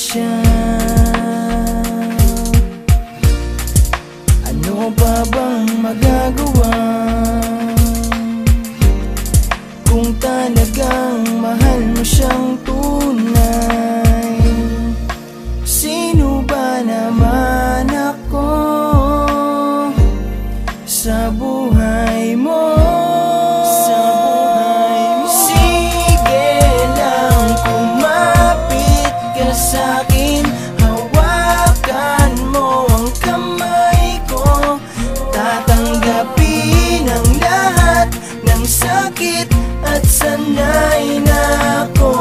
siya. Ano pa bang magagawa kung talagang mahal mo siyang tunay? Sino ba naman ako sa buhay mo? Sige lang, kumapit ka sa'kin, hawakan mo ang kamay ko. Tatanggapin ang lahat ng sakit at sanay na ako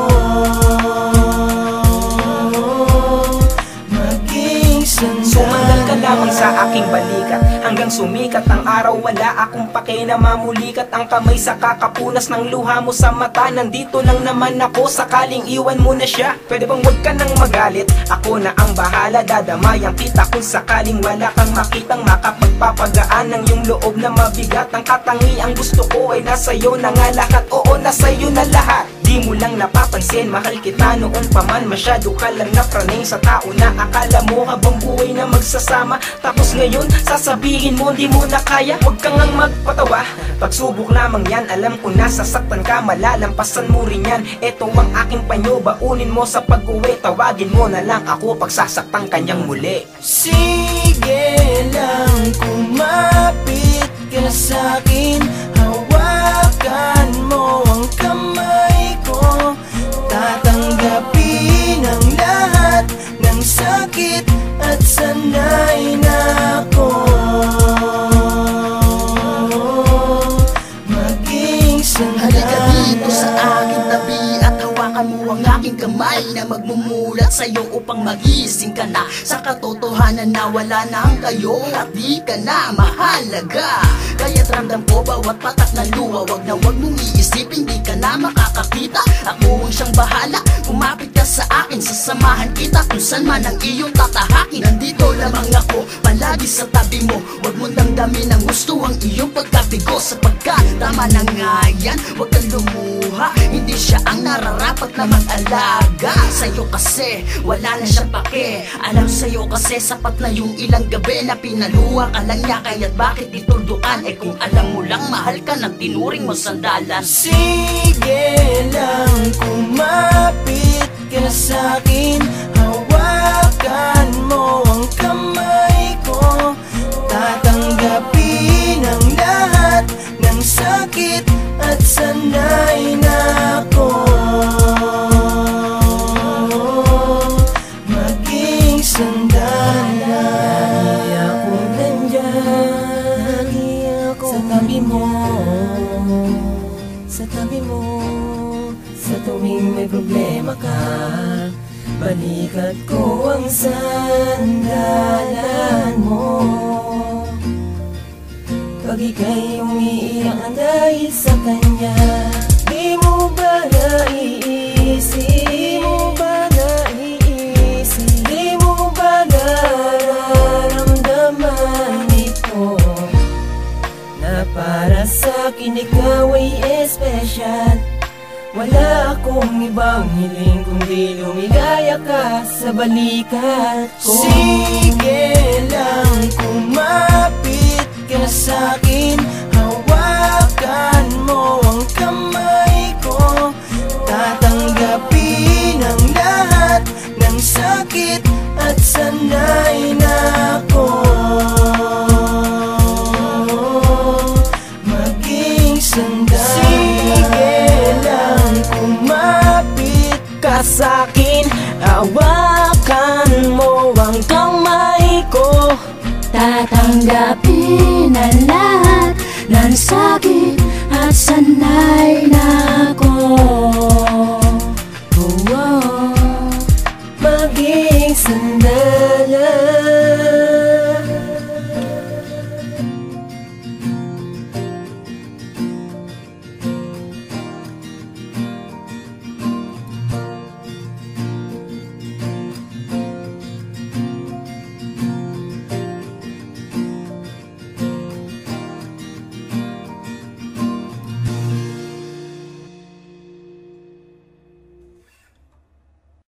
maging sandal. Sumangal ka lamang sa aking balikat, hanggang sumikat ang araw, wala akong pake na mamulikat ang kamay sa kakapunas ng luha mo sa mata. Nandito lang naman ako sakaling iwan mo na siya. Pwede bang huwag ka nang magalit, ako na ang bahala. Dadamayan kita kung sakaling wala kang makitang makapagpapagaan ng iyong loob na mabigat. Ang katangiang gusto ko ay nasa iyo na nga lahat. Oo, nasa iyo na lahat. Di mo lang napapansin, mahal kita noon pa man. Masyado ka lang napraning sa tao na akala mo habang buhay na magsasama. Tapos ngayon, sasabihin mo di mo na kaya. Huwag kang ngang magpatawa, pagsubok lamang yan. Alam ko nasasaktan ka, malalampasan mo rin yan. Eto ang aking panyo, baunin mo sa pag-uwi. Tawagin mo na lang ako pagsasaktan kanyang muli. Sige lang, kumapit ka sa'kin, hawakan mo ang kamay ko. Tatanggapin ang lahat ng sakit at sanay na ako maging sandal. Halika dito sa aking tabi at hawakan mo ang aking kamay na magmumulat sa'yo upang magising ka na sa katotohanan na wala na ang kayo at di ka na mahalaga. Kaya't ramdam ko bawat patak na luha, wag mong iisipin di ka na makakakita. Ako ang siyang bahala, kumapit ka sa akin, sasamahan kita kung saan man ang iyong tatahakin. Nandito lamang ako, palagi sa tabi mo, wag mong damdamin ang gusto ang iyong pagkabigo. Sapagkat tama na nga yan, wag kang lumuha, hindi siya ang nararapat na mag-alaga sa'yo kasi wala na siyang pake. Alam sa'yo kasi sapat na yung ilang gabi na pinaluha ka lang niya. Kaya't bakit ituldukan, eh kung alam mo lang mahal ka ng tinuring mo sandalan. Sige lang, kumapit ka sa'kin, hawakan mo ang kamay ko. Tatanggapin ang lahat ng sakit at sanay na ako maging sandalan. Lagi akong nandyan, sa tabi mo, sa tabi mo. Sa tuwing may problema ka, balikat ko ang sandalan mo. Pag ika'y umiiyak ang dahil sa kanya, di mo ba naiisip? Di mo ba naiisip? Di mo ba nararamdaman ito? Na para sa'kin ikaw ay espesyal. Wala akong ibang hiling kundi lumigaya ka sa balikat ko. Sige lang, kumapit ka sa'kin, hawakan mo ang kamay ko. Tatanggapin ang lahat ng sakit at sanay na ako maging sandal. Kumapit ka sa'kin, hawakan mo ang kamay ko. Tatanggapin ang lahat ng sakit